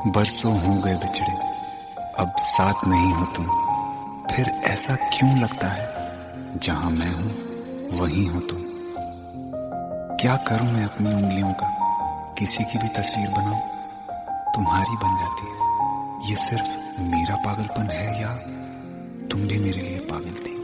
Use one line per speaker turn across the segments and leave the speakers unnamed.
बरसों हो गए बिछड़े, अब साथ नहीं हो तुम। फिर ऐसा क्यों लगता है जहां मैं हूं वहीं हो तुम। क्या करूं मैं अपनी उंगलियों का, किसी की भी तस्वीर बनाऊं तुम्हारी बन जाती है। ये सिर्फ मेरा पागलपन है या तुम भी मेरे लिए पागल थी।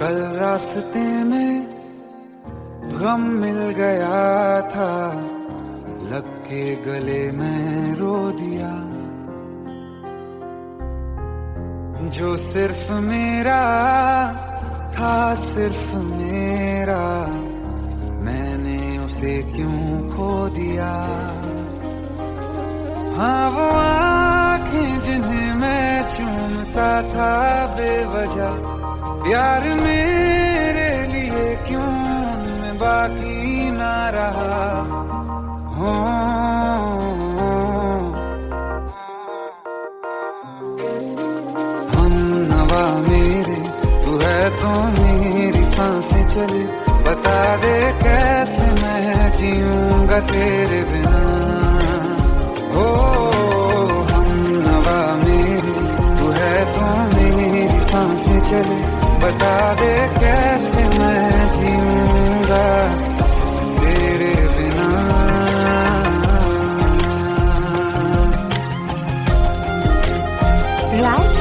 कल रास्ते में गम मिल गया था, लग के गले में रो दिया। जो सिर्फ मेरा था, सिर्फ मेरा, मैंने उसे क्यों खो दिया। हाँ वो आँखें जिन्हें मैं चूमता था बेवजह, प्यार मेरे लिए क्यों उनमें बाकी ना रहा। हो हम नवा मेरे, तू है तो मेरी सांसें चले। बता दे कैसे मैं जीऊंगा तेरे बिना। हो हम नवा मेरे, तू है तो मेरी सांसें चले। बता दे कैसे मैं जीऊंगा तेरे बिना।
राज,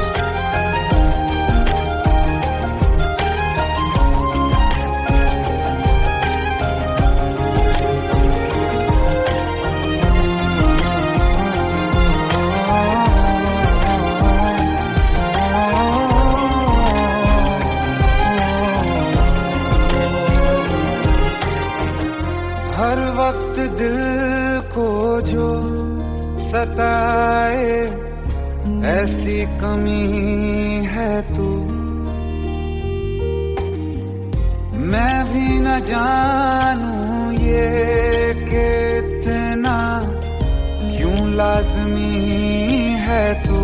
हर वक्त दिल को जो सताए, ऐसी कमी है तू। मैं भी न जानूं ये कि इतना क्यों लाज़मी है तू।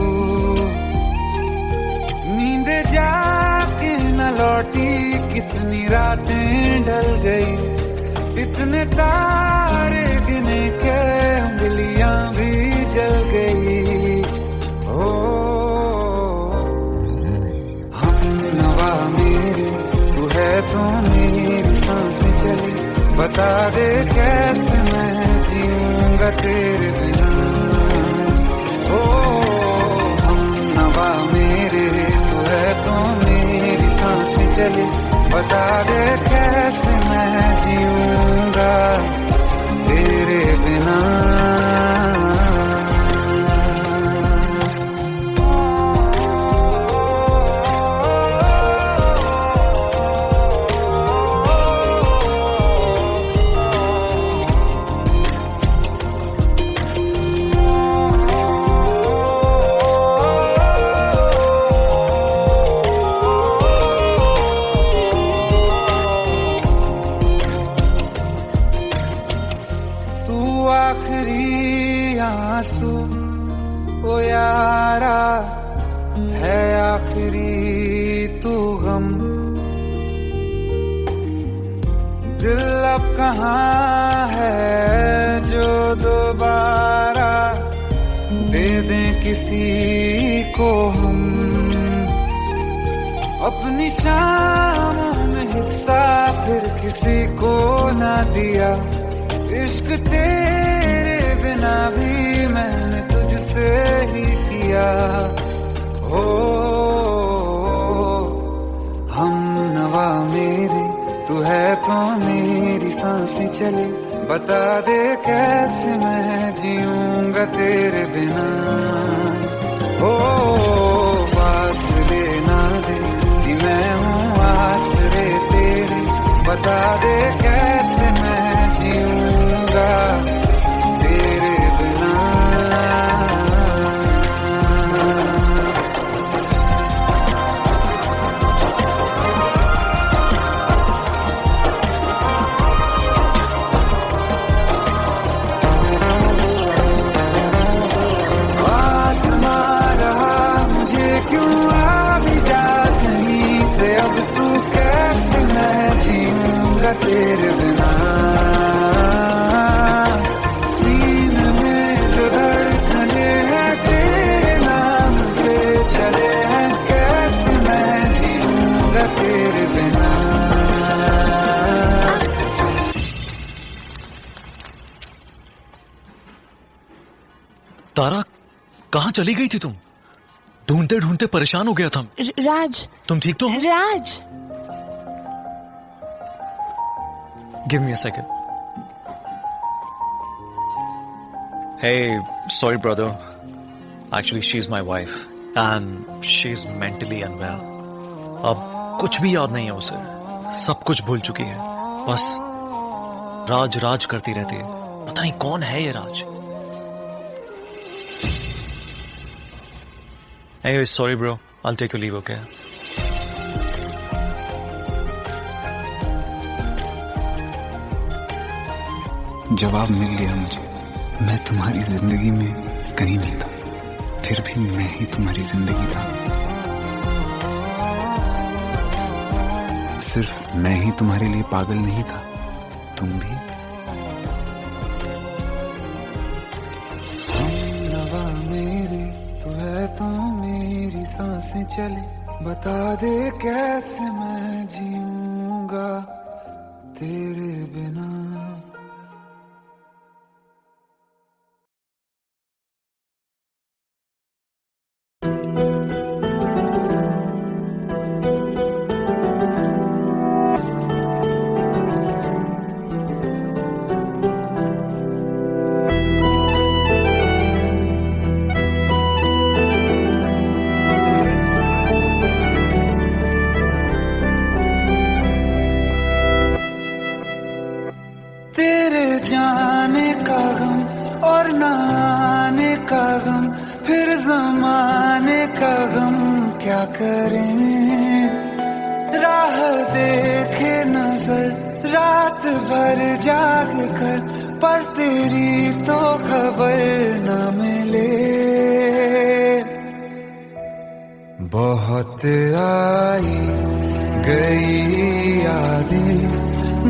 नींद जाके न लौटी, कितनी रातें ढल गई। इतने तारे गिने के उंगलियां भी जल गई। ओ हम नवा मेरे, तू है तो मेरी सांसें चली। बता दे कैसे मैं जीऊंगा तेरे बिना। ओ हम नवा मेरे, तू है तो मेरी सांसें चली। बता दे कैसे मैं जीऊंगा तेरे बिना। आखिरी आंसू ओ यारा है, आखिरी तू गम। दिल अब कहाँ है जो दोबारा दे दें किसी को हम। अपनी शामों में हिस्सा फिर किसी को ना दिया। इश्क तेरे बिना भी मैंने तुझसे ही किया। हो हम नवा मेरे, तू है तो मेरी सांसें चले। बता दे कैसे मैं जीऊंगा तेरे बिना। हो फासले ना दे कि मैं हूँ आसरे तेरे। बता दे कैसे मैं जीऊंगा तेरे बिना। आसमां रहा मुझे
तारा, कहाँ चली गई थी तुम? ढूंढते ढूंढते परेशान हो गया था।
राज,
तुम ठीक तो हो?
Raj.
Give me a second. Hey, sorry brother. Actually, she's my wife and she's mentally unwell. अब कुछ भी याद नहीं है उसे, सब कुछ भूल चुकी है। बस राज राज करती रहती है। पता नहीं कौन है ये राज। Anyway, sorry bro. I'll take your leave, okay?
जवाब मिल गया मुझे। मैं तुम्हारी जिंदगी में कहीं नहीं था, फिर भी मैं ही तुम्हारी जिंदगी था। सिर्फ मैं ही तुम्हारे लिए पागल नहीं था, तुम भी।
हमनवा मेरी तू है, तो मेरी सांसें चले, बता दे कैसे मैं जीऊंगा तेरे बिना। तेरे जाने का गम और न आने का गम, फिर जमाने का गम क्या करें। राह देखे नजर रात भर जाग कर, पर तेरी तो खबर न मिले। बहुत आई गई यादें,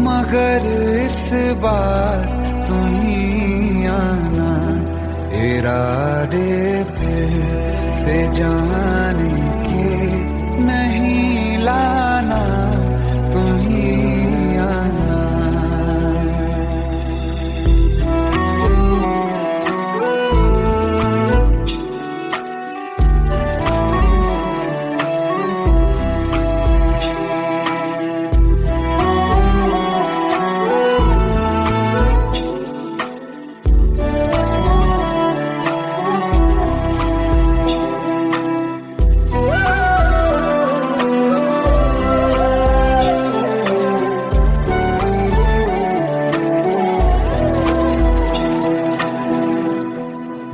मगर इस बार तुम ही आना। इरादे फिर से जाने के नहीं लाना, तुम ही आना।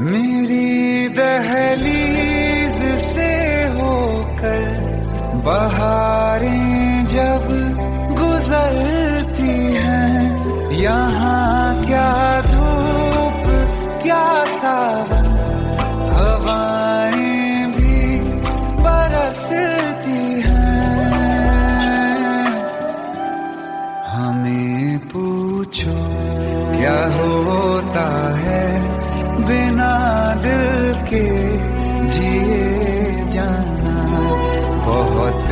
मेरी दहलीज से होकर बहारें जब गुजरती हैं, यहाँ क्या धूप क्या सावन, हवाएं भी बरसती हैं। हमें पूछो क्या होता है बिना दिल के जिए जाना। बहुत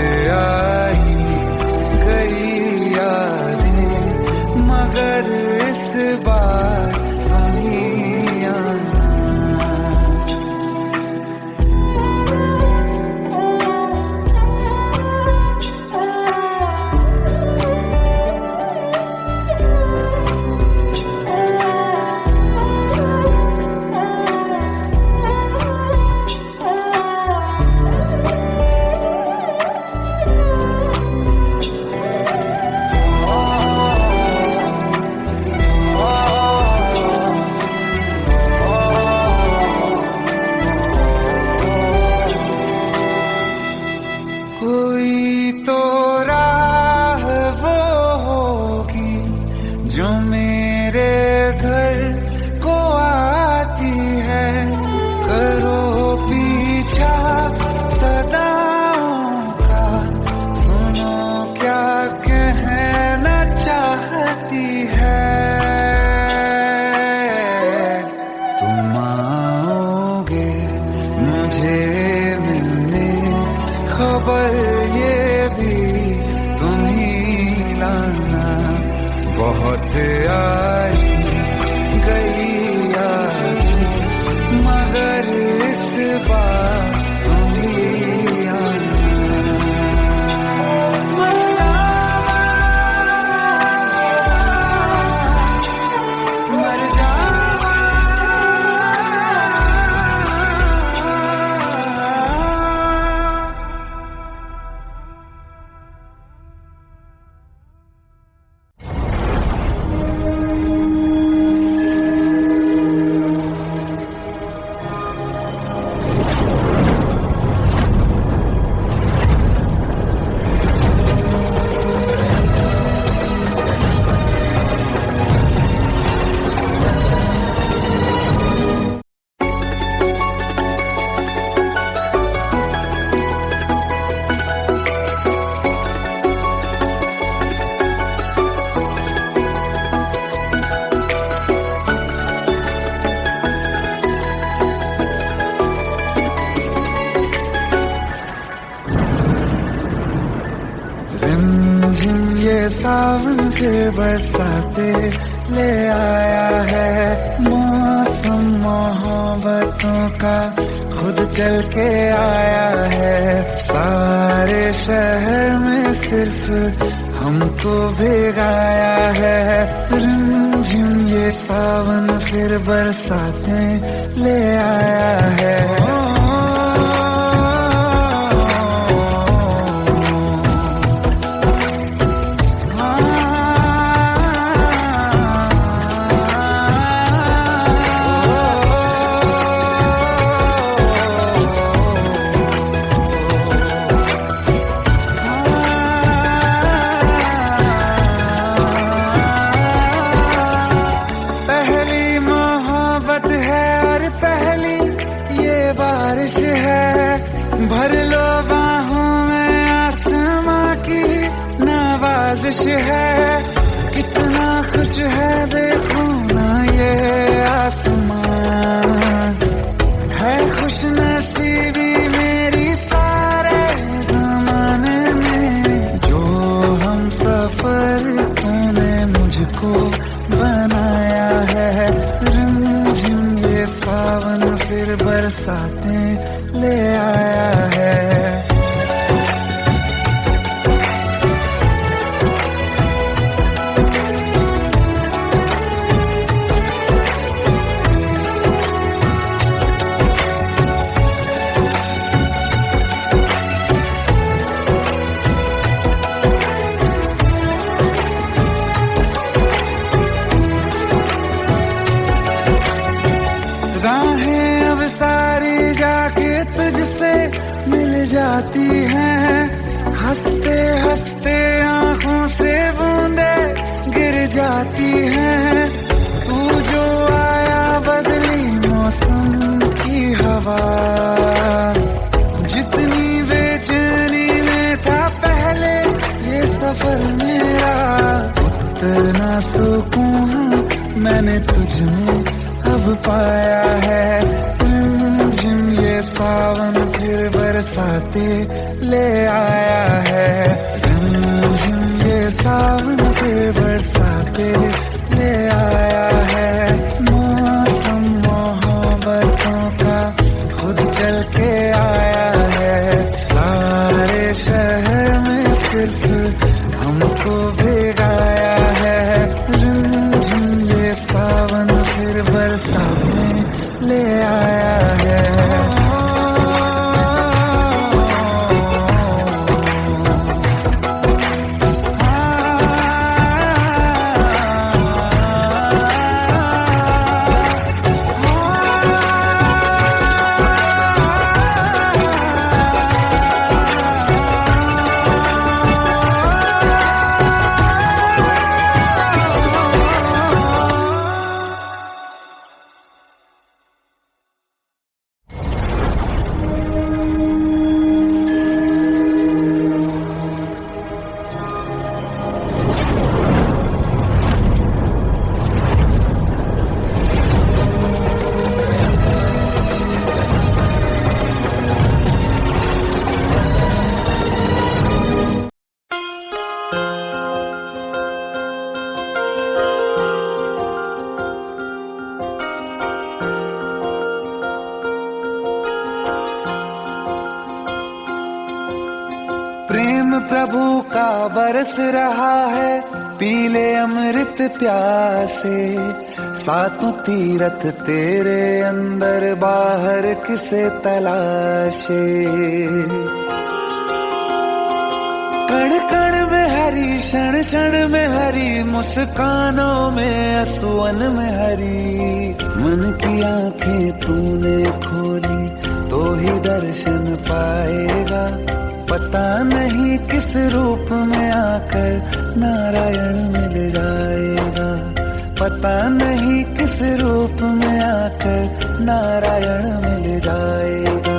पर इस बार तुम ही आना। मर जावा रिमझिम ये सावन के बरसाते ले आया है। मौसम मोहब्बतों का खुद चल के आया है। सारे शहर में सिर्फ हमको भिगाया है। रिमझिम ये सावन फिर बरसाते ले आया है। बारिश है भर लो बाहों में आसमां की नवाजिश है। कितना खुश है देखो ना ये आसमां। है खुश नसीबी मेरी सारे जमाने में। जो हम सफर तूने मुझको बनाया है। रिमझिम ये सावन फिर बरसाते ले आया है। राहें अब सारी जाके तुझसे मिल जाती हैं। हंसते हंसते आंखों से बूंदे गिर जाती हैं। तू जो आया बदली मौसम की हवा। जितनी बेचैनी में था पहले ये सफर मेरा, उतना सुकून मैंने तुझ में अब पाया है। रिमझिम ये सावन फिर बरसाते ले आया है। रिमझिम ये सावन फिर बरसाते ले आया है। मौसम मोहब्बतों का खुद चल के आया है। सारे शहर में सिर्फ हमको भिगाया है। रिमझिम ये सावन फिर बरसाते ले आया है। प्रेम प्रभु का बरस रहा है, पीले अमृत प्यासे। सातों तीरथ तेरे अंदर, बाहर किसे तलाशे। कण कण में हरी, क्षण क्षण में हरी, मुस्कानों में असुवन में हरी। मन की आंखें तूने खोली तो ही दर्शन पाएगा। पता नहीं किस रूप में आकर नारायण मिल जाएगा। पता नहीं किस रूप में आकर नारायण मिल जाएगा।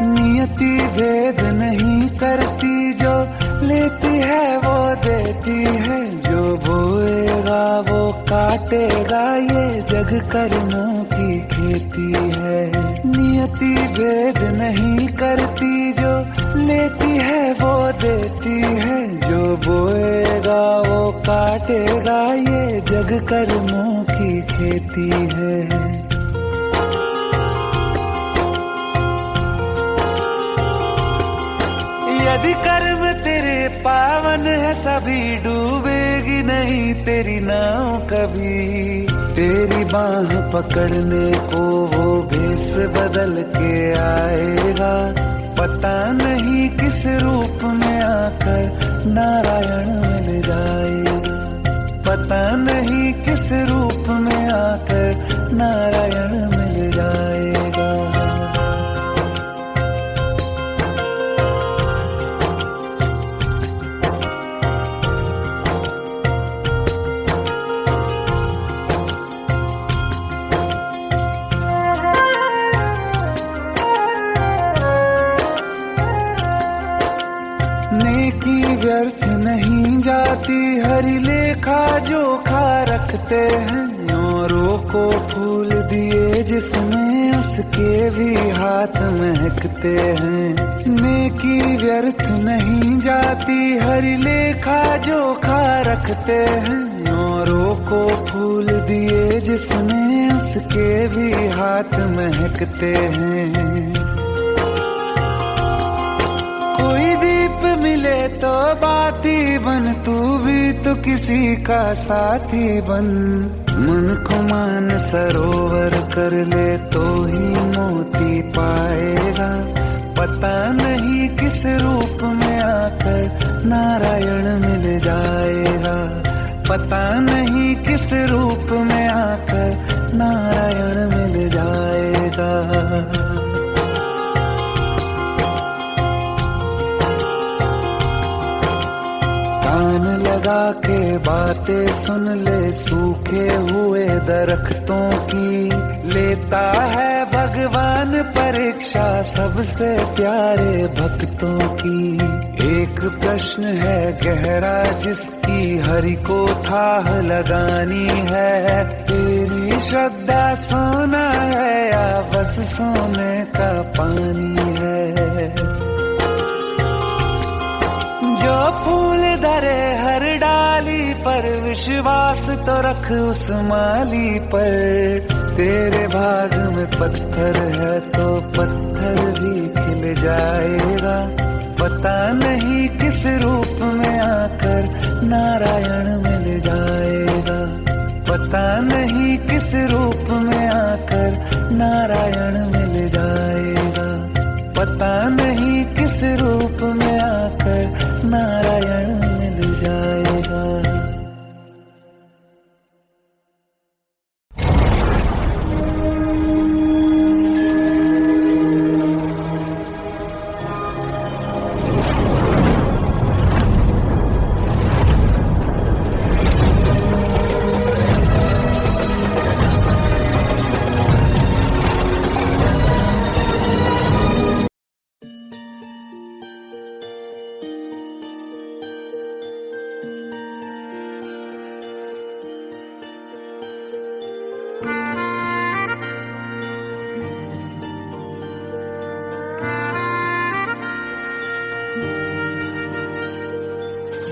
नियति भेद नहीं करती, जो लेती है वो देती है। जो बोएगा वो काटेगा, ये जग कर्मों की खेती है। नियति भेद नहीं करती, जो लेती है वो देती है। जो बोएगा वो काटेगा, ये जग कर्मों की खेती है। यदि कर्म तेरे पावन है, सभी डूबेगी नहीं तेरी नाव कभी। तेरी बाह पकड़ने को वो भेष बदल के आएगा। पता नहीं किस रूप में आकर नारायण मिल जाएगा। पता नहीं किस रूप में आकर नारायण मिल जाएगा। नेकी व्यर्थ नहीं जाती, हरि लेखा जोखा रखते हैं। औरों को फूल दिए जिसमें, उसके भी हाथ महकते हैं। नेकी व्यर्थ नहीं जाती, हरि लेखा जोखा रखते हैं। औरों को फूल दिए जिसमें, उसके भी हाथ महकते हैं। मिले तो बाती बन, तू भी तो किसी का साथी बन। मन को मान सरोवर कर ले तो ही मोती पाएगा। पता नहीं किस रूप में आकर नारायण मिल जाएगा। पता नहीं किस रूप में आकर नारायण मिल जाएगा। कान लगा के बातें सुन ले, सूखे हुए दरख्तों की। लेता है भगवान परीक्षा सबसे प्यारे भक्तों की। एक प्रश्न है गहरा जिसकी हरि को थाह लगानी है। तेरी श्रद्धा सोना है या बस सोने का पानी है। जो फूल धरे हर डाली पर, विश्वास तो रख उस माली पर। तेरे भाग में पत्थर है तो पत्थर भी खिल जाएगा। पता नहीं किस रूप में आकर नारायण मिल जाएगा। पता नहीं किस रूप में आकर नारायण मिल जाएगा। पता नहीं किस रूप में आकर नारायण मिल जाएगा।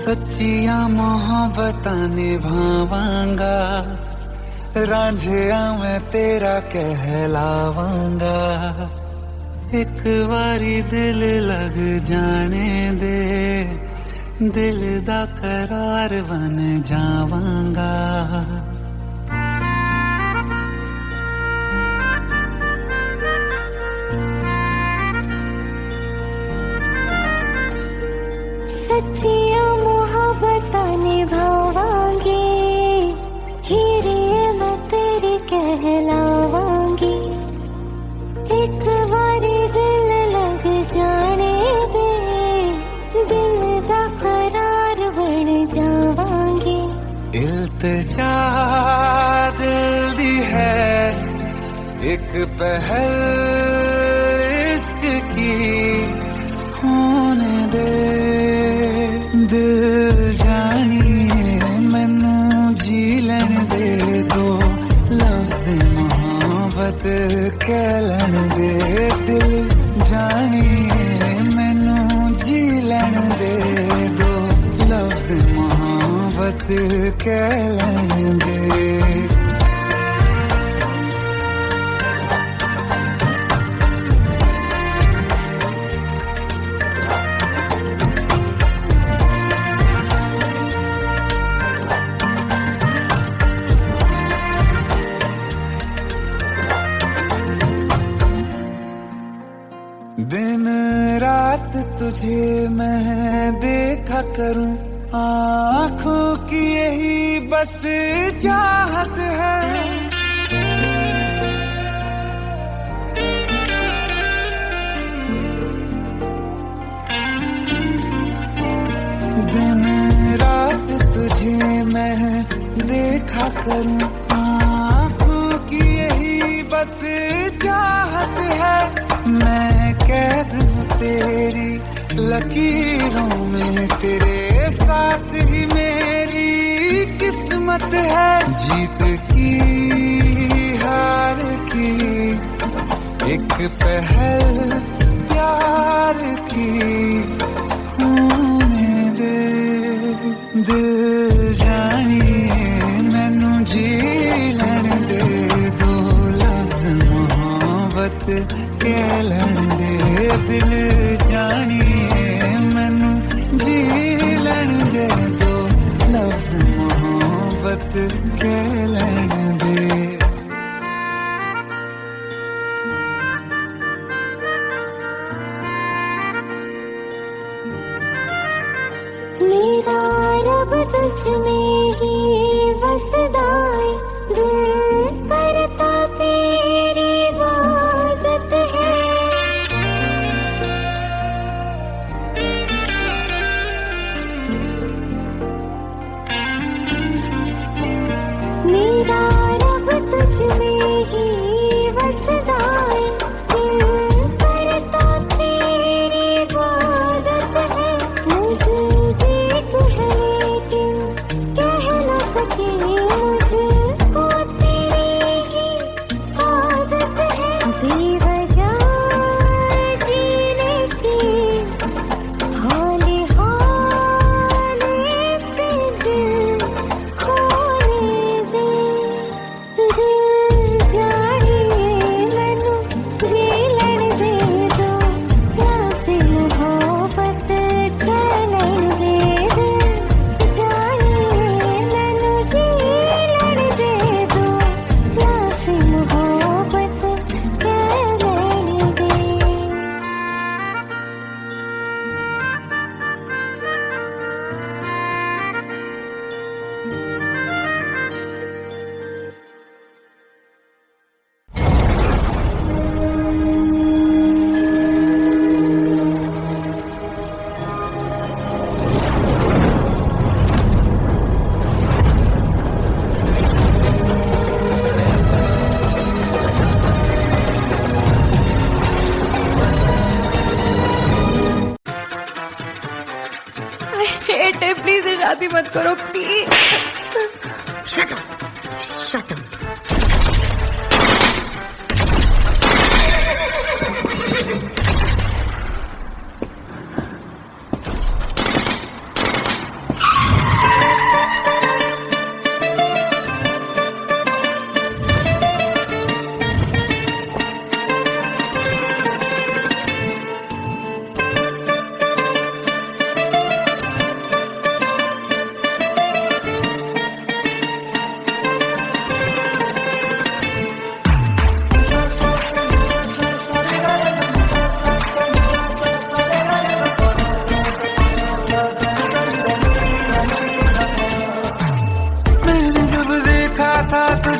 सच्चिया मोहब्बतां निभावांगा, रांझिया मैं तेरा कहलावांगा। एक बारी दिल लग जाने दे, दिल दा करार बन जावांगा।
सच्चिया मोहब्बतां निभावांगी, हीरे मैं तेरी कहलावांगी। एक बारी दिल लग जाने दे, दिल दा करार बन जावांगी।
इल्तिजा दिल दी है एक पहल इश्क की, होने दे दिल जानिए मैनू जी लैन दे दो, लफ्ज़ मोहब्बत कह लैन दे। दिल जानिए मैनू जी लैन दे दो, लफ्ज़ मोहब्बत कह लैन दे। दिन रात तुझे मैं देखा करूं, आँखों की यही बस चाहत है। दिन रात तुझे मैं देखा करूं, आँखों की यही बस चाहत है। मैं कैद हूँ तेरी लकीरों में, तेरे साथ ही मेरी किस्मत है। जीत की हार की एक पहल प्यार की, होने दे दिल जानिए मैनू जी लैन दे दो, लफ्ज़ मोहब्बत कह लैन दे। दिल जानिए मैनू जी लैन दे दो, लफ्ज़ मोहब्बत कह लैन दे।
मेरा रब तुझ में ही बसदा है, दिल करता तेरी इबादत है। मेरा रब तुझ में ही बसदा है, दिल करता तेरी इबादत है। मुझे देख है लेकिन कह न सके, मुझको तेरी ही आदत है। बेवजह जीने की हाले हाले से दिल खोने दे। दिल जानिए मैनू जी लैन दे दो, लफ्ज़ मोहब्बत कह लैन दे। दिल जानिए मैनू जी लैन दे दो, लफ्ज़ मोहब्बत कह लैन दे।
हेट है, प्लीज शादी मत करो please.
Shut up! Just shut up!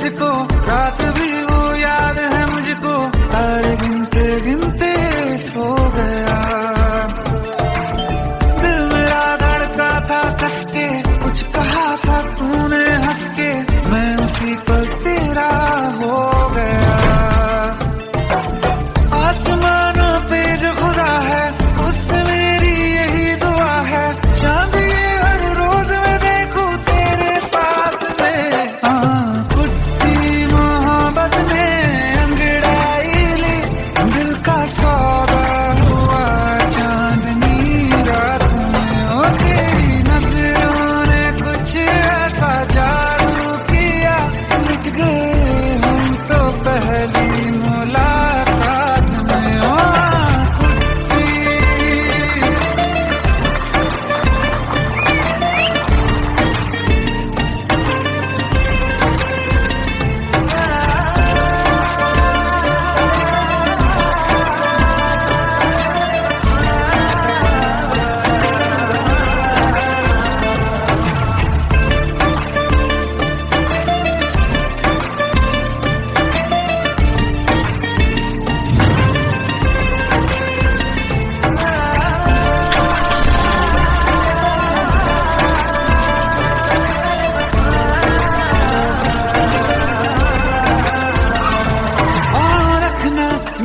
तुझको, रात भी वो याद है मुझको, तारे गिनते गिनते सो गया। दिल मेरा धड़का था कस के, कुछ कहा था तूने हंस के, मैं उसी पर तेरा हो गया। आसमानों पे जो खुदा है, उससे मेरी यही दुआ है, चांद ये हर रोज मैं देखूं तेरे साथ में। कुट्टी मोहब्बत ने अंगड़ाई ली, दिल का सौदा हुआ चांदनी रात में। ओ तेरी नजरों ने कुछ ऐसा जादू किया, लुट गए हम तो पहली मुलाकात में। ओ कुट्टी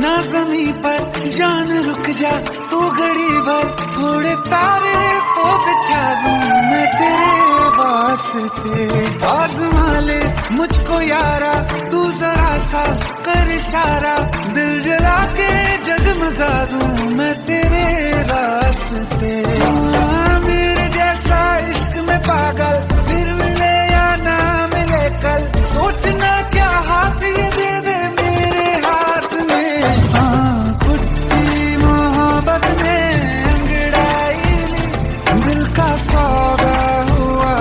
ना ज़मीं पर जान रुक जा तू घड़ी भर, थोड़े तारे तो बिछा दूं मैं तेरे वास्ते। आज़मा ले मुझको यारा, तू जरा सा कर इशारा, दिल जला के जगमगा दूं मैं तेरे रास्ते। मेरे जैसा इश्क में पागल फिर मिले या ना मिले कल, सोचना क्या हाथ ये दे दे मेरे हाथ में। कुट्टी मोहब्बत ने अंगड़ाई ली, दिल का सौदा हुआ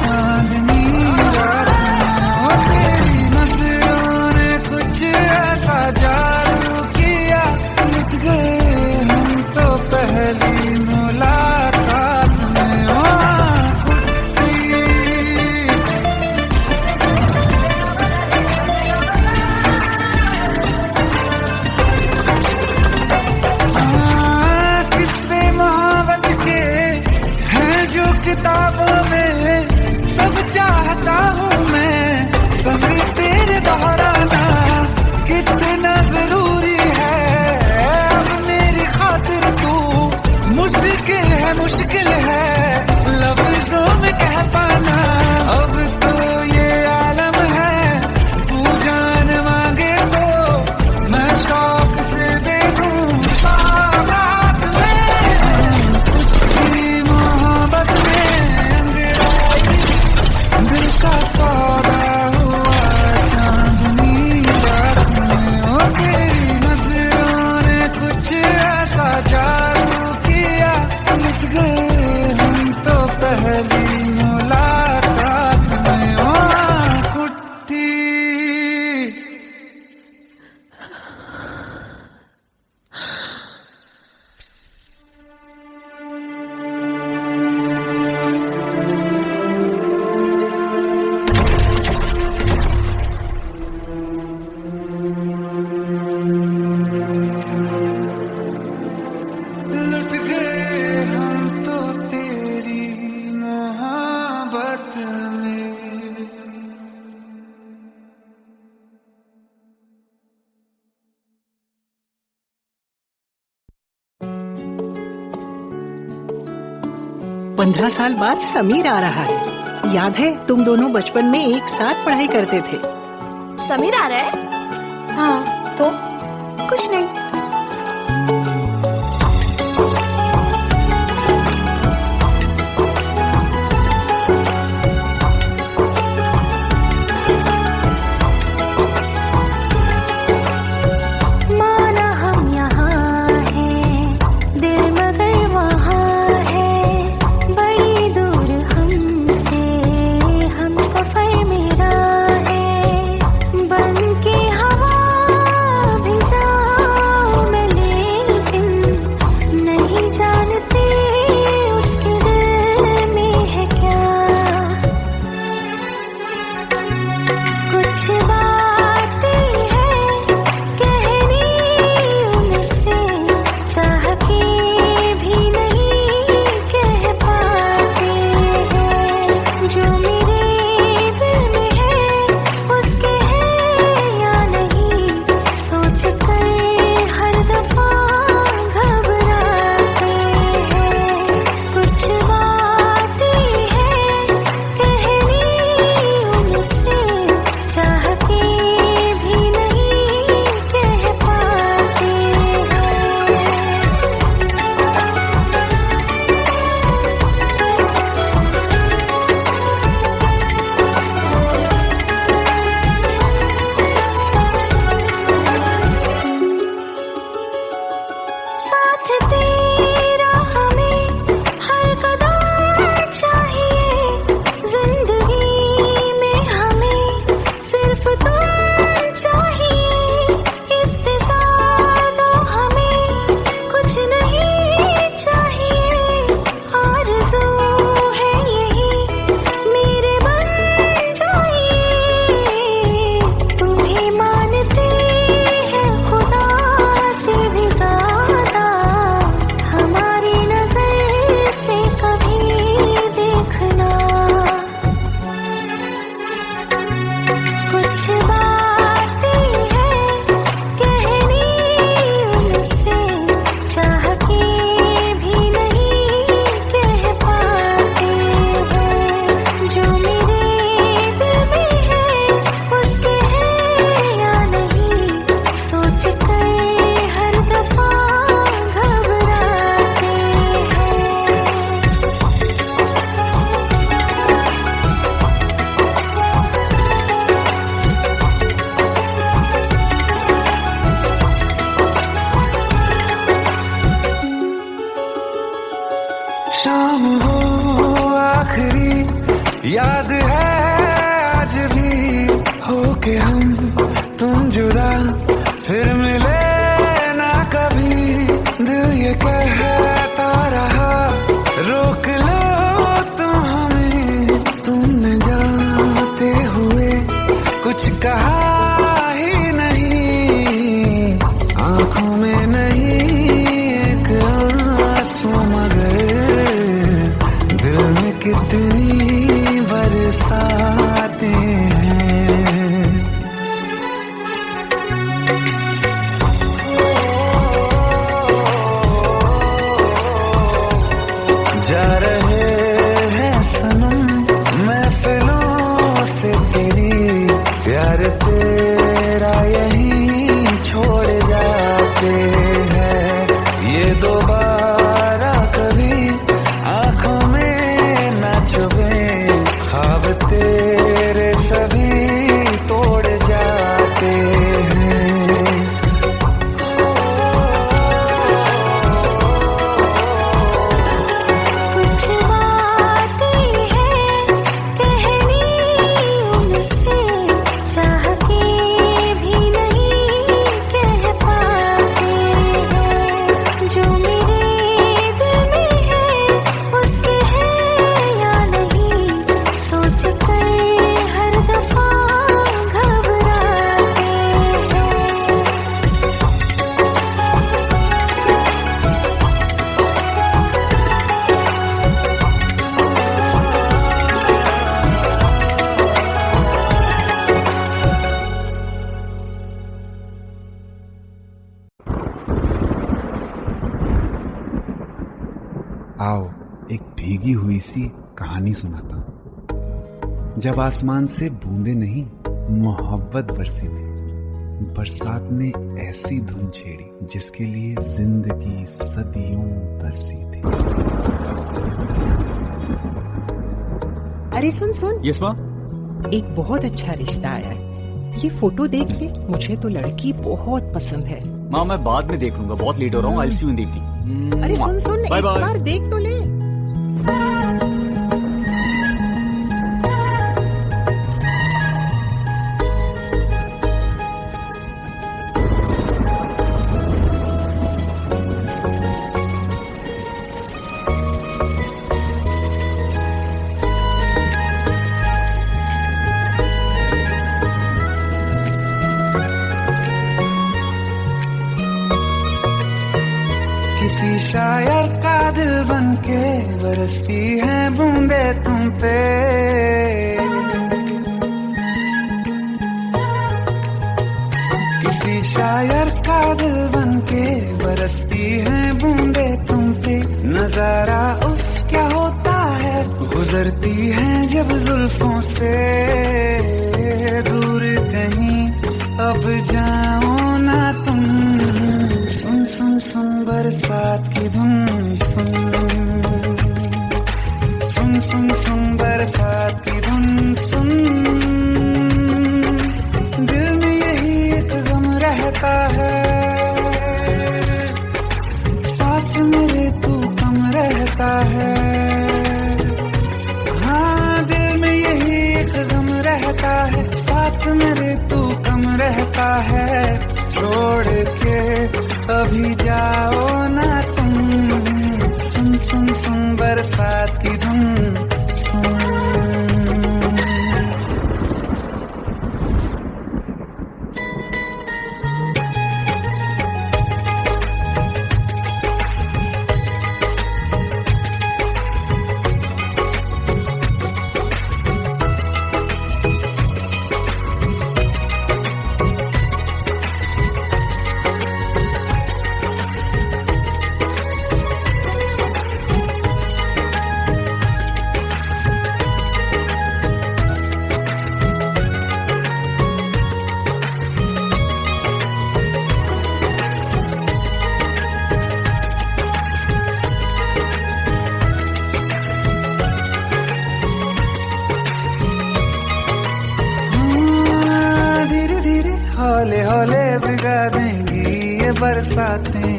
चांदनी रात में। ओ तेरी नजरों ने कुछ ऐसा जादू किया, लुट गए हम तो पहली मुलाकात में। ओ कुट्टी किस्से मोहब्बत के हैं जो किताबों में, सब चाहता हूँ मैं समय तेरे दोहराना, कितना जरूरी है अब मेरी खातिर तू। मुश्किल है लफ्जों में कह पाना, अब तो ये आलम है, तू जान मांगे तो मैं शौक से दे दूं सौगात में। कुट्टी मोहब्बत में अंगड़ाई, दिल का सौदा हुआ चांदनी रात में। ओ तेरी नजरों ने कुछ ऐसा जादू किया, लुट गए हम तो पहली मुलाकात में। ओ कुट्टी लुट गए हम तो तेरी मोहब्बत में।
पंद्रह साल बाद समीर आ रहा है। याद है तुम दोनों बचपन में एक साथ पढ़ाई करते थे।
समीर आ रहा है? हाँ तो कुछ नहीं।
माना हम यहाँ हैं, दिल मगर वहाँ है, बड़ी दूर हमसे हम सफर मेरा है, बन के हवा भी जा
कि हम तुम जुदा फिर मिले ना कभी, दिल ये कहता रहा रोक लो तुम हमें, तुमने जाते हुए कुछ कहा ही नहीं, आंखों में नहीं एक आंसू मगर दिल में कितनी बरसाते हैं। जा रहे हैं सनम महफिलों से तेरी, प्यार तेरा यहीं छोड़ जाते हैं, ये दोबारा कभी आंखों में न चुभे, ख्वाब तेरे सभी तोड़ जाते हैं।
कुछ बातें हैं कहनी उनसे, चाह के भी नहीं कह पाते हैं, जो मेरे दिल में है उसके है या नहीं, सोच कर हर दफा घबराते हैं।
आओ एक भीगी हुई सी कहानी सुनाता हूं। जब आसमान से बूंदे नहीं मोहब्बत बरसी थी, बरसात ने ऐसी धुन छेड़ी जिसके लिए जिंदगी सदियों तरसी थी।
अरे सुन सुन,
यस माँ।
एक बहुत अच्छा रिश्ता आया है, ये फोटो देख ले, मुझे तो लड़की बहुत पसंद है।
माँ मैं बाद में देख लूंगा, बहुत लेट हो रहा हूँ। आई सी यू इन द इवनिंग।
अरे सुन सुन,
बाय
एक
बाय।
बार देख तो ले।
किसी शायर का दिल बनके बरसती है बूंदे तुम पे, किसी शायर का दिल बनके बरसती है बूंदे तुम पे, नजारा उफ क्या होता है, गुजरती है जब जुल्फों से दूर कहीं अब जाओ ना तुम, सुन सुन सुन बरसात की धुन, सुन सुन सुन सुन बरसात की धुन, सुन दिल में यही एक गम रहता है, साथ मेरे तू कम रहता है, हाँ दिल में यही एक गम रहता है, साथ मेरे तू कम रहता है, छोड़ के अभी जाओ ना तुम, सुन सुन सुन बरसात की धुन, सुन। हौले हौले भिगा देंगी ये बरसातें,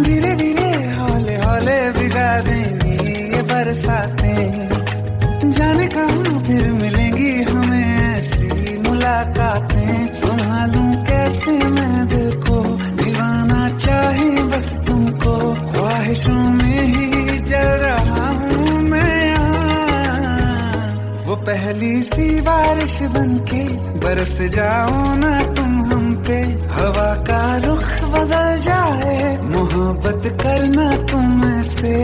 धीरे धीरे हौले हौले भिगा देंगी ये बरसातें, जाने कहाँ फिर मिलेंगी हमें ऐसी मुलाकातें। संभालूं कैसे मैं दिल को, दीवाना चाहे बस तुमको, ख्वाहिशों में ही जल रहा हूँ मैं यहाँ। वो पहली सी बारिश बनके बरस जाओ ना तुम हम पे, हवा का रुख बदल जाए, मोहब्बत करना तुम से।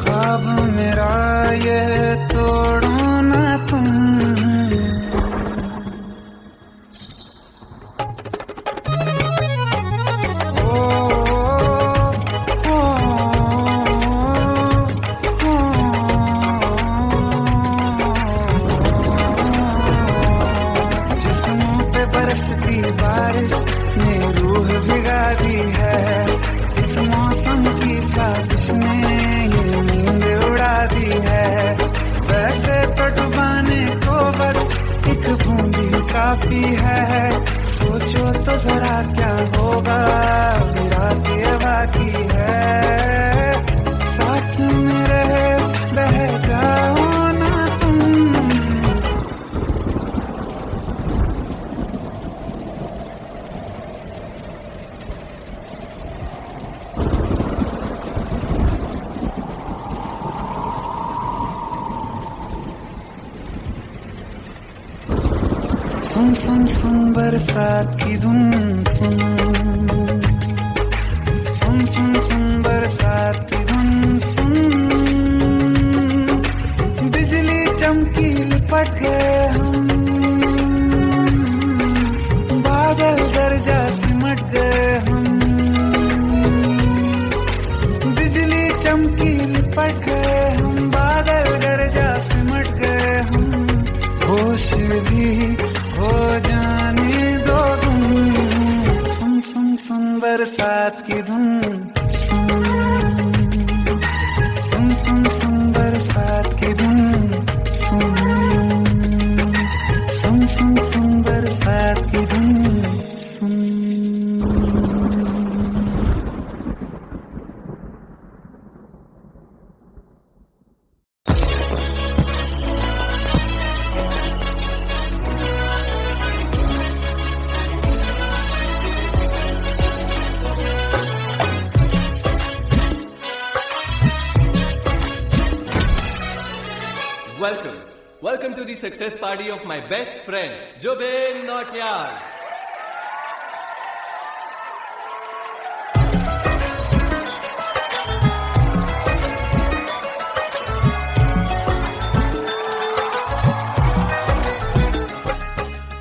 ख्वाब मेरा ये तोड़ो ना तुम। जिस्मों पे बरसती बारिश ने रूह भिगा दी है, इस मौसम की साजिश ने ये नींद उड़ा दी है। वैसे तो डुबाने को बस एक बूंद ही काफी है, सोचो तो जरा क्या होगा, मेरा ये बाकी है। साथ में रहे बह जाओ ना तुम। सुन सुन सुन बरसात की धुन सुन, सुन सुन सुन बरसात की धुन सुन। बिजली चमकी लिपट गए हम, बादल गरजा सिमट गए हम। बिजली चमकी लिपट गए हम, बादल गरजा सिमट गए हम। होश भी हो जाने दो तुम, सुन सुन सुन बरसात की धुन सुन, सुन सुन सुन बरसात की धुन सुन, सुन सुन सुन बरसात की धुन सुन।
Welcome to the success party of my best friend, Jobin Notyard.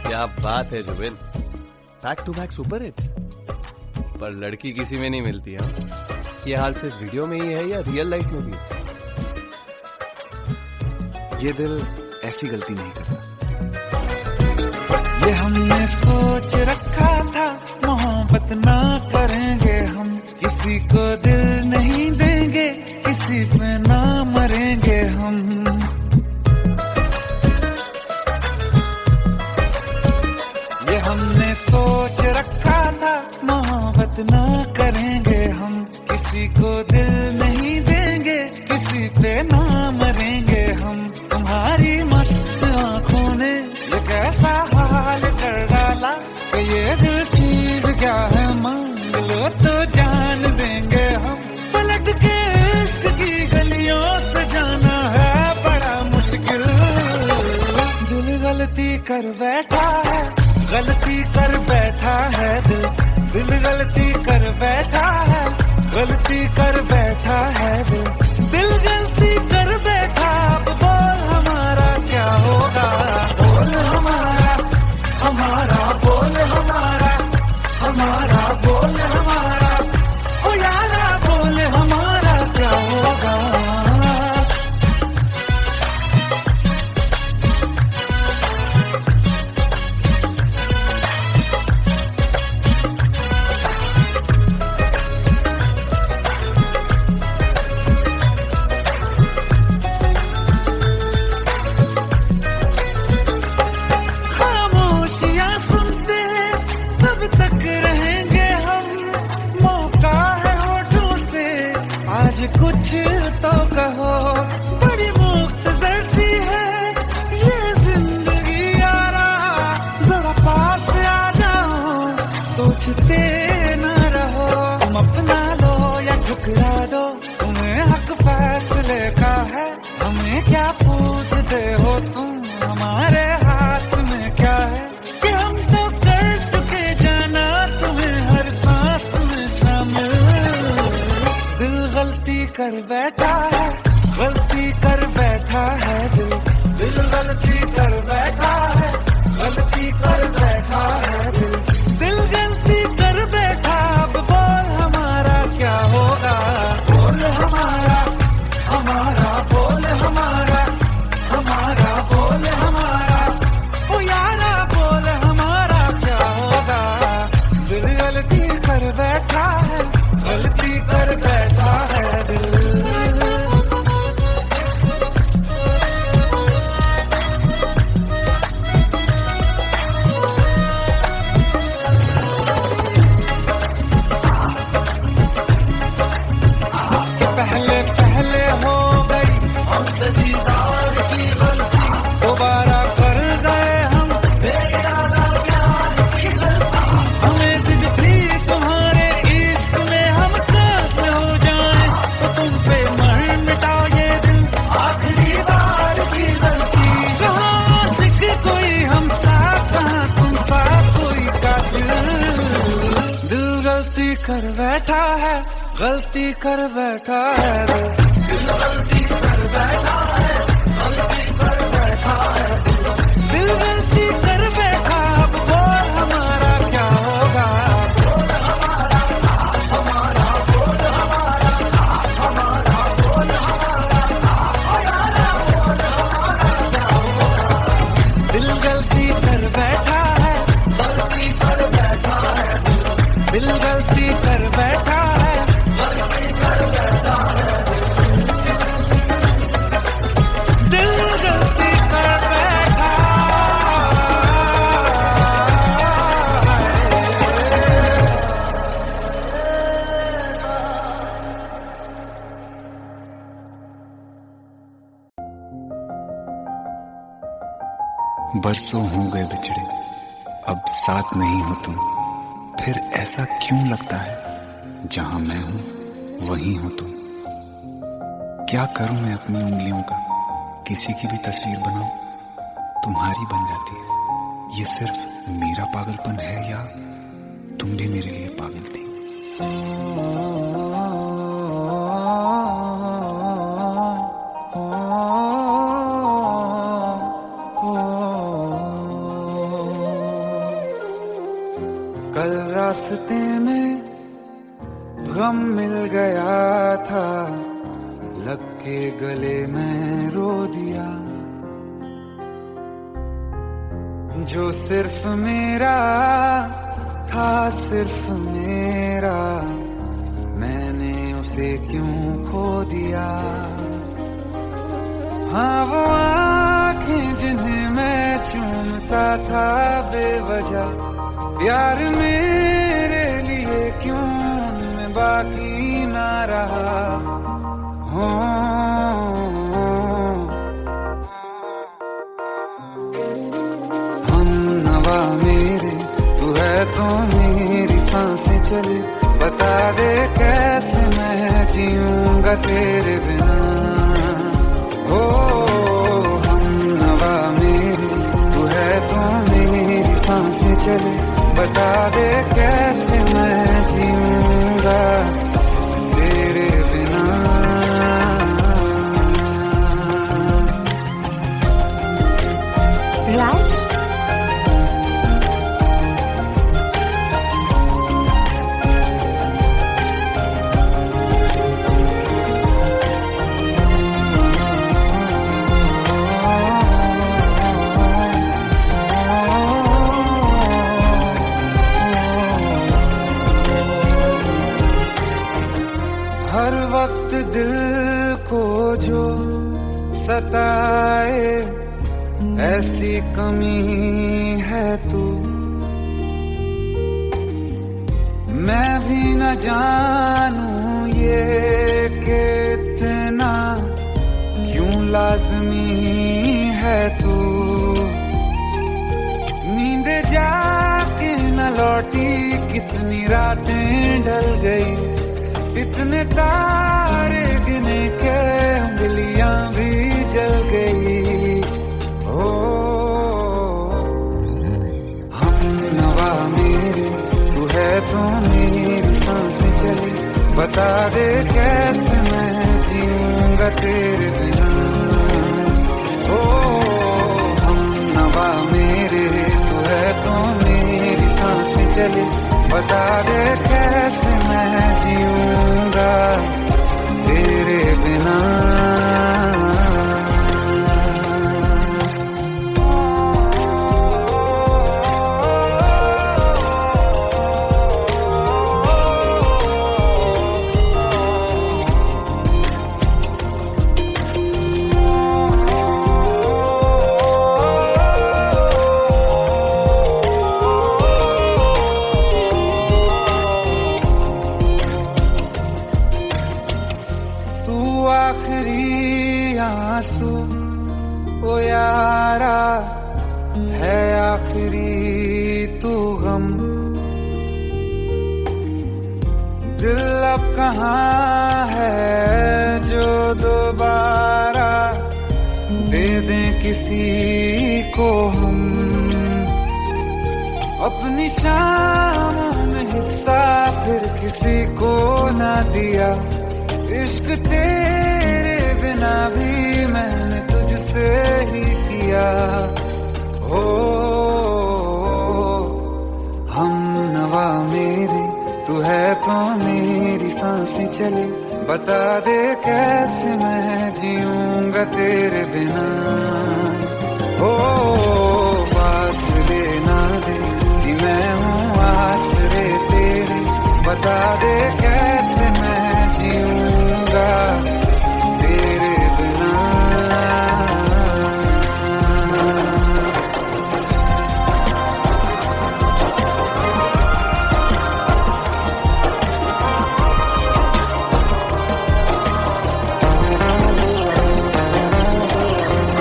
क्या बात है Zubin, back to back super hits. पर लड़की किसी में नहीं मिलती है। ये हाल सिर्फ वीडियो में ही है या रियल लाइफ में भी?
ये दिल ऐसी गलती नहीं करता।
ये हमने सोच रखा था, मोहब्बत ना करेंगे हम, किसी को दिल नहीं देंगे, किसी पे ना मरेंगे हम। ये हमने सोच रखा था, मोहब्बत ना करेंगे हम, किसी को दिल नहीं देंगे, किसी पे ना मरेंगे हम। तुम्हारी मस्त आंखों ने ये कैसा हाल कर डाला, कि ये दिल चीज क्या है, मांग लो तो जान देंगे हम। पलट के इश्क की गलियों से जाना है बड़ा मुश्किल। दिल गलती कर बैठा है, गलती कर बैठा है दिल, दिल गलती कर बैठा है, गलती कर बैठा है दिल, दिल गलती कर बैठा। अब बोल हमारा क्या होगा, बोल हमारा, हमारा बोल हमारा, हमारा बोल हमारा, ओ यारा बोल हमारा क्या होगा। सोचते ना रहो, तुम अपना लो या ठुकरा दो, तुम्हें हक फैसले का है, हमें क्या पूछते हो तुम, हमारे हाथ में क्या है कि हम तो कर चुके जाना तुम्हें हर सांस में शामिल। दिल गलती कर बैठा है, गलती कर बैठा है दिल, दिल गलती कर बैठा है, गलती कर बैठा है दिल, दिल गलती कर बैठा। अब बोल हमारा क्या होगा, बोल हमारा, हमारा बोल हमारा, हमारा बोल हमारा, ओ यारा बोल हमारा क्या होगा। दिल गलती कर बैठा है, गलती कर बैठा है दिल। पहले पहले हो गई हमसे दीदार की गलती, दोबारा कर गए हम बेइरादा प्यार की गलती। हमें जिद थी तुम्हारे इश्क में हम काफिर हो जाएं, तो तुम पे मर मिटाओ ये दिल, आखिरी बार की गलती। कहाँ आशिक कोई हम साथ, कहाँ तुम साथ कोई कातिल। दिल गलती कर बैठा है, गलती कर बैठा है दिल गलती कर बैठा है, गलती कर बैठा है दिल गलती कर बैठा। अब बोल हमारा क्या होगा, बोल हमारा, हमारा बोल हमारा, हमारा बोल हमारा, बोल हमारा क्या होगा। दिल गलती कर बैठा है, गलती कर बैठा है दिल गलती कर बैठा है, गलती कर बैठा है दिल गलती कर बैठा
बरसों हो गए बिछड़े, अब साथ नहीं हो तुम, फिर ऐसा क्यों लगता है जहां मैं हूं वहीं हो तुम। क्या करूं मैं अपनी उंगलियों का, किसी की भी तस्वीर बनाऊं तुम्हारी बन जाती है। ये सिर्फ मेरा पागलपन है या तुम भी मेरे लिए पागल थी।
कल रास्ते में गम मिल गया था, लग के गले में रो दिया। जो सिर्फ मेरा था, सिर्फ मेरा, मैंने उसे क्यों खो दिया। हाँ वो आँखें जिन्हें मैं चूमता था बेवजह, प्यार मेरे लिए क्यों उनमें बाकी ना रहा। हो हम नवा मेरे, तू है तो मेरी सांसें चले, बता दे कैसे मैं जीऊंगा तेरे बिना। हो हम नवा मेरे, तू है तो मेरी सांसें चले, बता दे कैसे मैं जीऊंगा तेरे बिना।
राज,
हर वक्त दिल को जो सताए, ऐसी कमी है तू। मैं भी न जानूं ये कि इतना क्यों लाज़मी है तू। नींद जाके न लौटी कितनी रातें ढल गई, इतने तारे गिने के उंगलियां भी जल गई। ओ हम नवा मेरे तू है तो मेरी सांसें चली, बता दे कैसे मैं जीऊंगा तेरे बिना। ओ हम नवा मेरे तू है तो मेरी सांसें चली, बता दे कैसे मैं जीऊंगा तेरे बिना। आखिरी आंसू ओ यारा है, आखिरी तू गम। दिल अब कहाँ है जो दोबारा दे दें किसी को हम। अपनी शामों में हिस्सा फिर किसी को ना दिया, इश्क तेरे बिना भी मैंने तुझसे ही किया। ओ हम नवा मेरे तू है तो मेरी सांसें चली, बता दे कैसे मैं जीऊंगा तेरे बिना। ओ फासले ना दे कि मैं हूँ आसरे तेरे, बता दे कैसे मैं जीऊंगा तेरे बिना।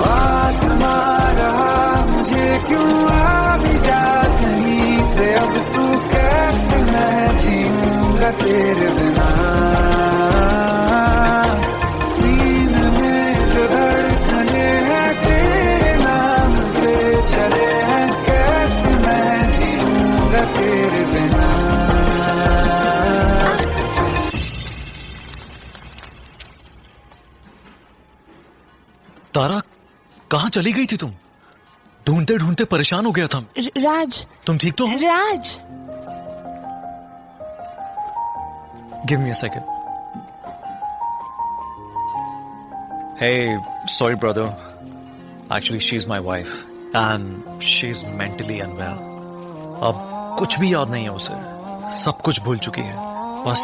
आसमां रहा मुझे क्यों आ भी जा कहीं से, अब तू कैसे मैं जीऊंगा तेरे बिना। सीने में जो धड़कने हैं तेरे नाम पे चले हैं, कैसे मैं जीऊंगा तेरे बिना।
तारा कहाँ चली गई थी तुम? ढूंढते ढूंढते परेशान हो गया था।
राज,
तुम ठीक तो हो?
राज,
Give me a second. Hey, sorry brother. Actually, she's my wife and she's mentally unwell. अब कुछ भी याद नहीं है उसे, सब कुछ भूल चुकी है, बस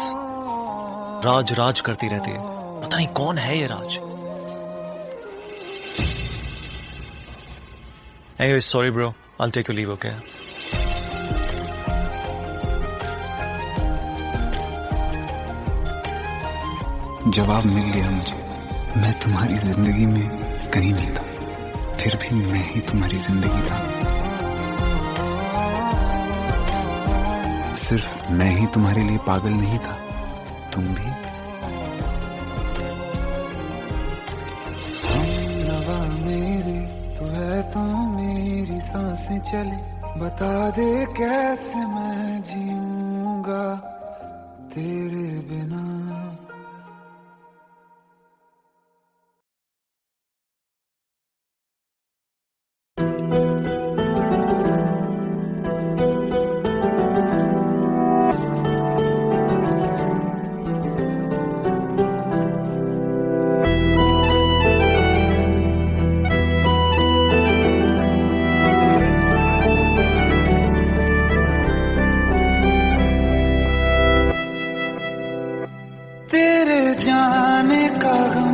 राज राज करती रहती है। पता नहीं कौन है ये राज। Anyway, sorry bro. I'll take your leave, okay?
जवाब मिल गया मुझे, मैं तुम्हारी जिंदगी में कहीं नहीं था, फिर भी मैं ही तुम्हारी जिंदगी था। सिर्फ मैं ही तुम्हारे लिए पागल नहीं था, तुम भी।
हम नवा मेरे तू है तो मेरी सांसें चली, बता दे कैसे मैं जीऊंगा तेरे बिना। तेरे जाने का गम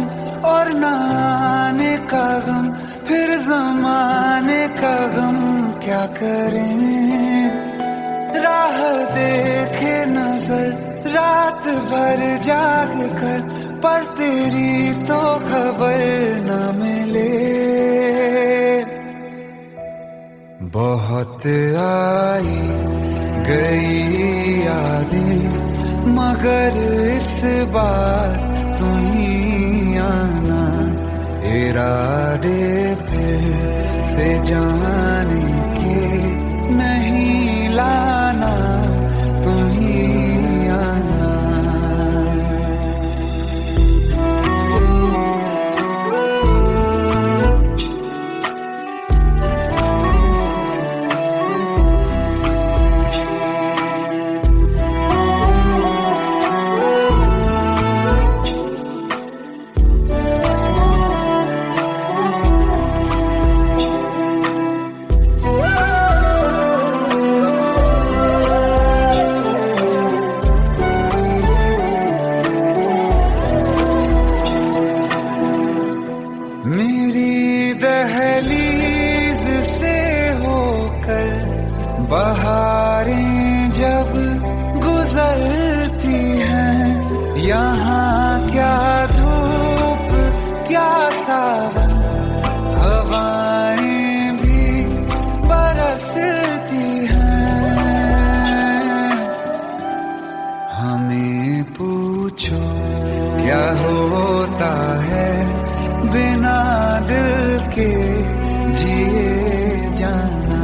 और न आने का गम, फिर जमाने का गम क्या करें। राह देखे नजर रात भर जाग कर, पर तेरी तो खबर न मिले। बहुत आई गई यादें, मगर इस बार तुम ही आना। इरादे फिर से जाने के नहीं लाना, तुम ही आना। मेरी दहलीज से होकर बहारें जब गुजरती हैं, यहाँ क्या धूप क्या सावन, हवाएं भी बरसती हैं। हमें पूछो क्या होता है बिना दिल के जिए जाना।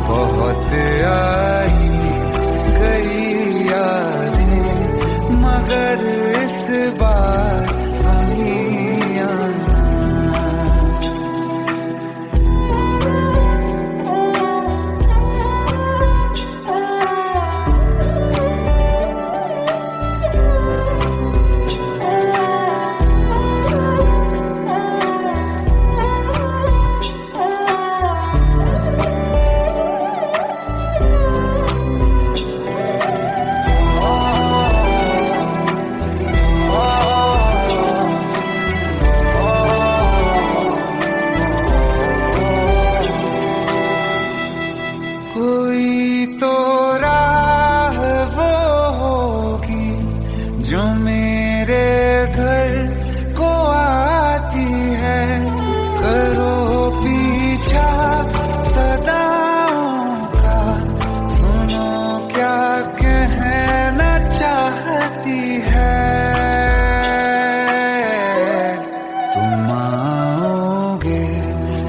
बहुत आई गई यादें, मगर इस बार तुम ही आना। कोई तो राह वो होगी जो मेरे घर को आती है। करो पीछा सदाओं का, सुनो क्या कहना चाहती है। तुम आओगे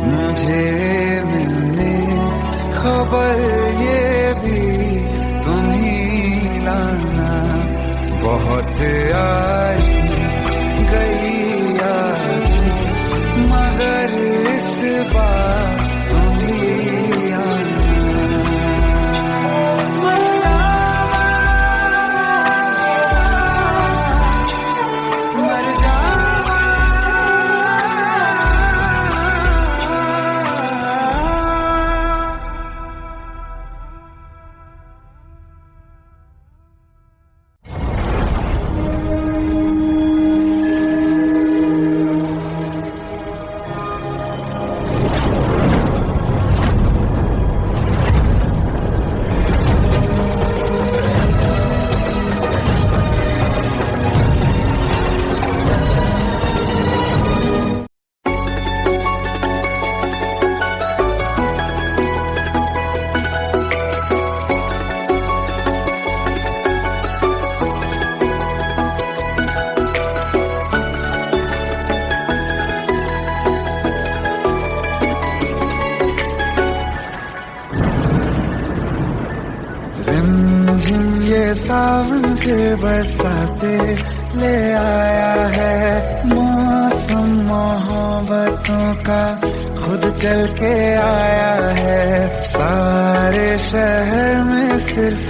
मुझे मिलने, खबर ये भी तुम ही लाना। बहुत आई गई यादें, मगर इस बार तुम ही आना। मर जावा, रिमझिम ये सावन के बरसाते ले आया है। मौसम मोहब्बतों का खुद चल के आया है। सारे शहर में सिर्फ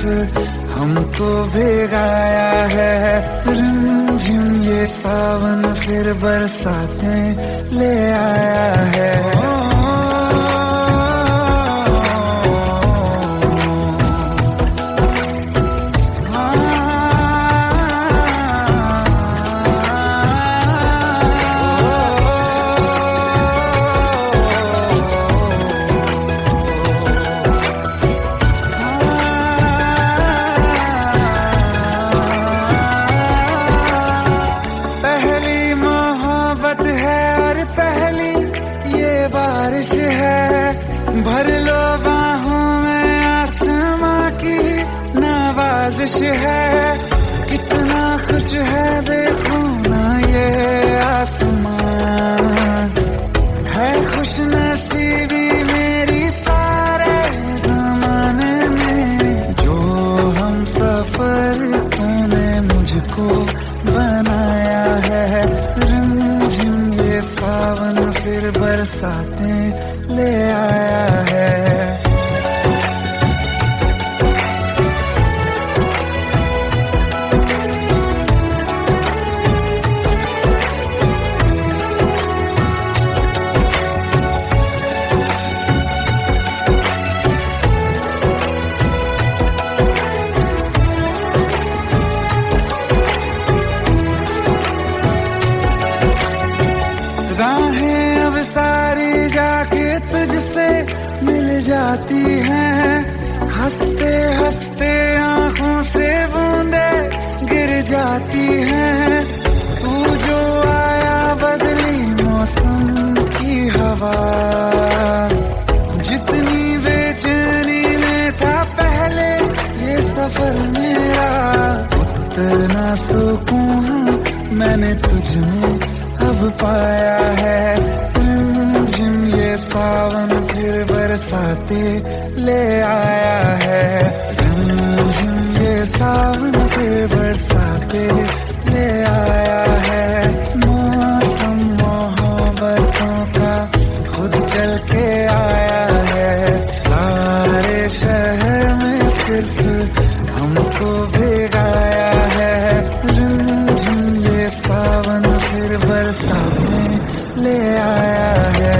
हमको भिगाया है। रिमझिम ये सावन फिर बरसाते ले आया है। बारिश है, भर लो बाहों में आसमां की। साजिश है, कितना खुश है देखो ना ये आसमान। है खुश नसीबी मेरी सारे जमाने में, जो हम सफर तूने मुझको बनाया है। रिमझिम ये सावन फिर बरसातें ले आया है। राहें अब सारी जाके तुझसे मिल जाती हैं, हंसते हंसते आंखों से बूंदे गिर जाती हैं। तू जो आया बदली मौसम की हवा, जितनी बेचैनी में था पहले ये सफर मेरा, उतना सुकून मैंने तुझ में अब पाया है। रिमझिम ये सावन फिर बरसाते ले आया है। रिमझिम ये सावन फिर बरसाते ले आया है। मौसम मोहब्बतों का खुद चल के आया है। सारे शहर में सिर्फ हमको भिगाया है। रिमझिम ये सावन फिर बरसातें ले आया है।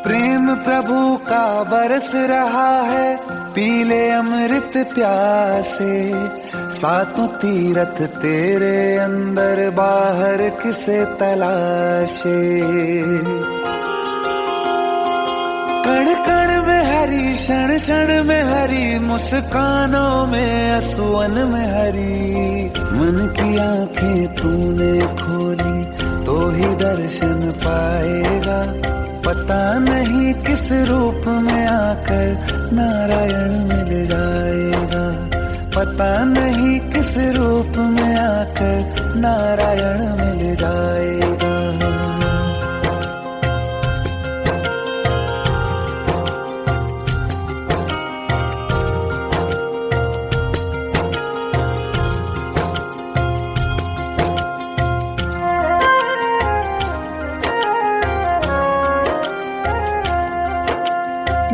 प्रेम प्रभु का बरस रहा है, पीले अमृत प्यासे। सातों तीरथ तेरे अंदर बाहर किसे तलाशे। कण कण में हरी, क्षण क्षण में हरी, मुस्कानों में असुवन में हरी। मन की आंखें तूने खोली तो ही दर्शन पाएगा। पता नहीं किस रूप में आकर नारायण मिल जाएगा। पता नहीं किस रूप में आकर नारायण मिल जाएगा।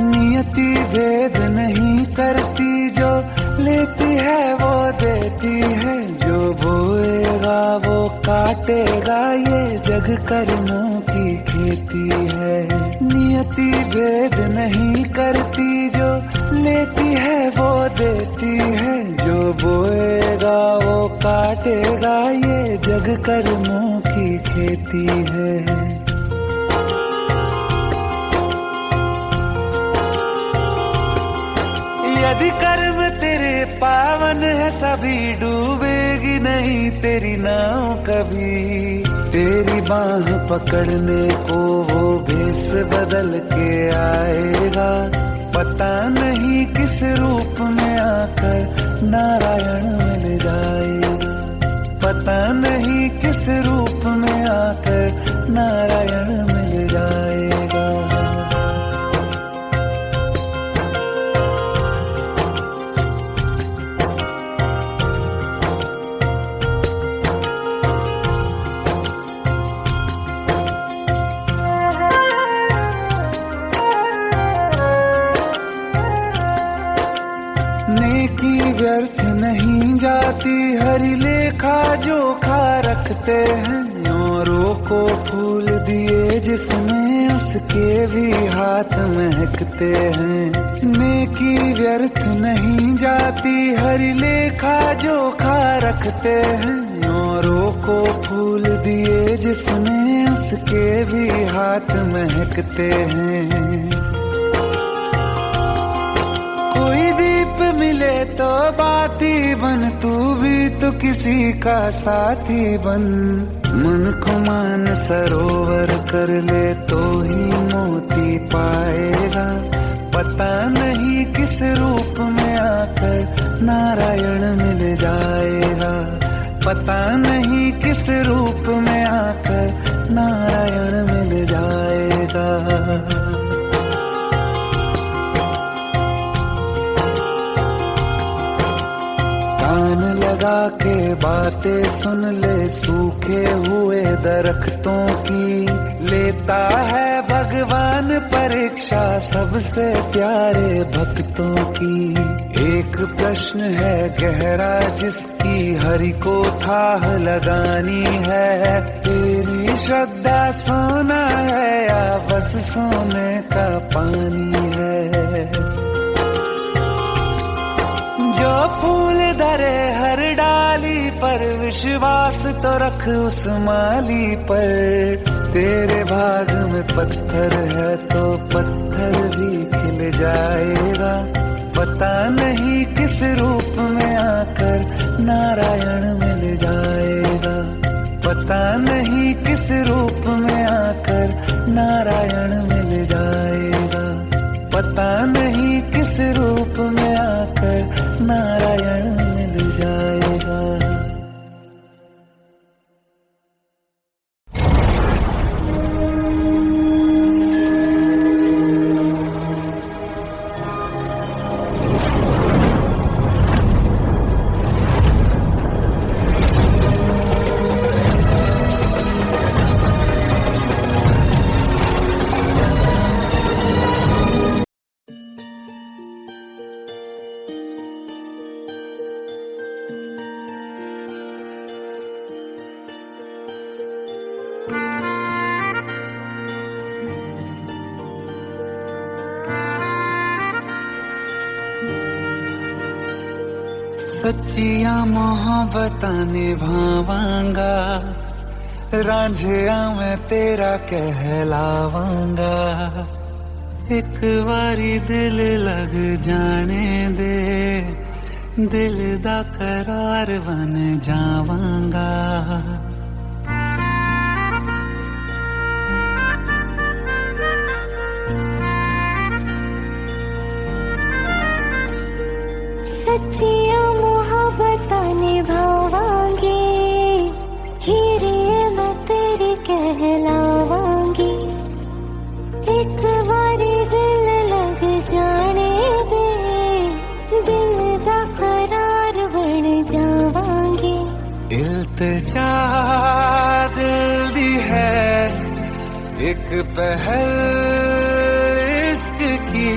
नियति भेद नहीं करती, जो लेती है वो देती है। जो बोएगा वो काटेगा, ये जग कर्मों की खेती है। नियति भेद नहीं करती, जो लेती है वो देती है। जो बोएगा वो काटेगा, ये जग कर्मों की खेती है। यदि कर्म तेरे पावन है, सभी डूबेगी नहीं तेरी नाव कभी। तेरी बाह पकड़ने को वो भेष बदल के आएगा। पता नहीं किस रूप में आकर नारायण मिल जाएगा। पता नहीं किस रूप में आकर नारायण मिल जाएगा। रखते हैं, औरों को फूल दिए जिसमें उसके भी हाथ महकते हैं। नेकी व्यर्थ नहीं जाती, हर लेखा जोखा रखते हैं, औरों को फूल दिए जिसमें उसके भी हाथ महकते हैं। कोई दीप मिले तो बाती बन, तू भी तो किसी का साथी बन। मन को मान सरोवर कर ले तो ही मोती पाएगा, पता नहीं किस रूप में आकर नारायण मिल जाएगा, पता नहीं किस रूप में आकर नारायण मिल जाएगा। कान लगा के बातें सुन ले सूखे हुए दरख्तों की, लेता है भगवान परीक्षा सबसे प्यारे भक्तों की। एक प्रश्न है गहरा जिसकी हरि को थाह लगानी है, तेरी श्रद्धा सोना है या बस सोने का पानी है। जो फूल धरे हर डाली पर, विश्वास तो रख उस माली पर। तेरे भाग में पत्थर है तो पत्थर भी खिल जाएगा, पता नहीं किस रूप में आकर नारायण मिल जाएगा, पता नहीं किस रूप में आकर नारायण मिल जाएगा, पता नहीं किस रूप में आकर नारायण मिल जाएगा। सच्चिया मोहब्बतां निभावांगा, रांझिया मैं तेरा कहलावांगा। एक बारी दिल लग जाने दे, दिल दा करार बन जावांगा।
सच्चिया मोहब्बतां निभावांगी, हीरे मैं तेरी कहलावांगी। एक बारी दिल लग जाने दे, दिल दा करार बन जावांगी।
इल्तिजा दिल दी है एक पहल इश्क की,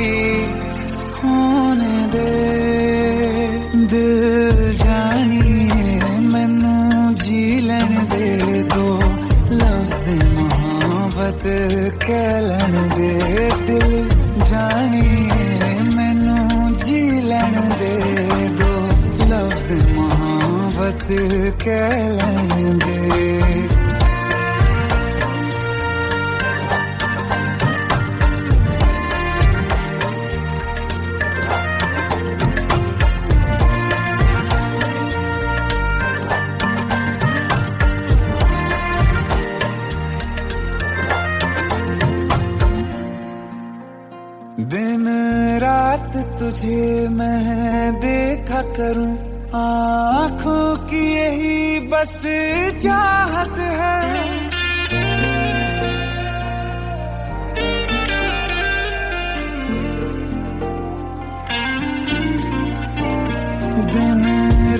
होने दे दिल जानिए मैनू जी लैन दे दो, लफ्ज़ मोहब्बत कह लैन दे। दिल जानिए मैनू जी लैन दे दो, लफ्ज़ मोहब्बत कह लैन दे। दिन रात तुझे मैं देखा करूं, आँखों की यही बस चाहत है। दिन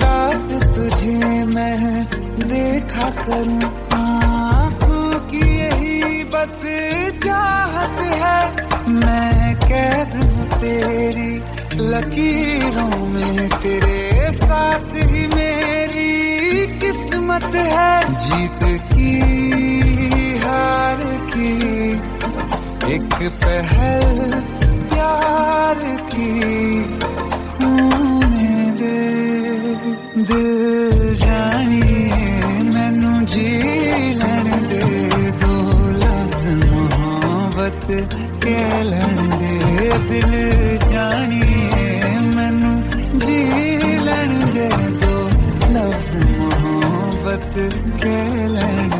रात तुझे मैं देखा करूं, आँखों की यही बस चाहत है। मैं कैद हूँ तेरी लकीरों में, तेरे साथ ही मेरी किस्मत कीमत है जीत की हार की, एक पहल प्यार की। होने दे दिल जानिए मैनू जी लैण दे, दो लफ्ज़ मोहब्बत कह लैण दे। दिल जानिए मैनू जी लैण दे, दो लफ्ज़ मोहब्बत कह लैण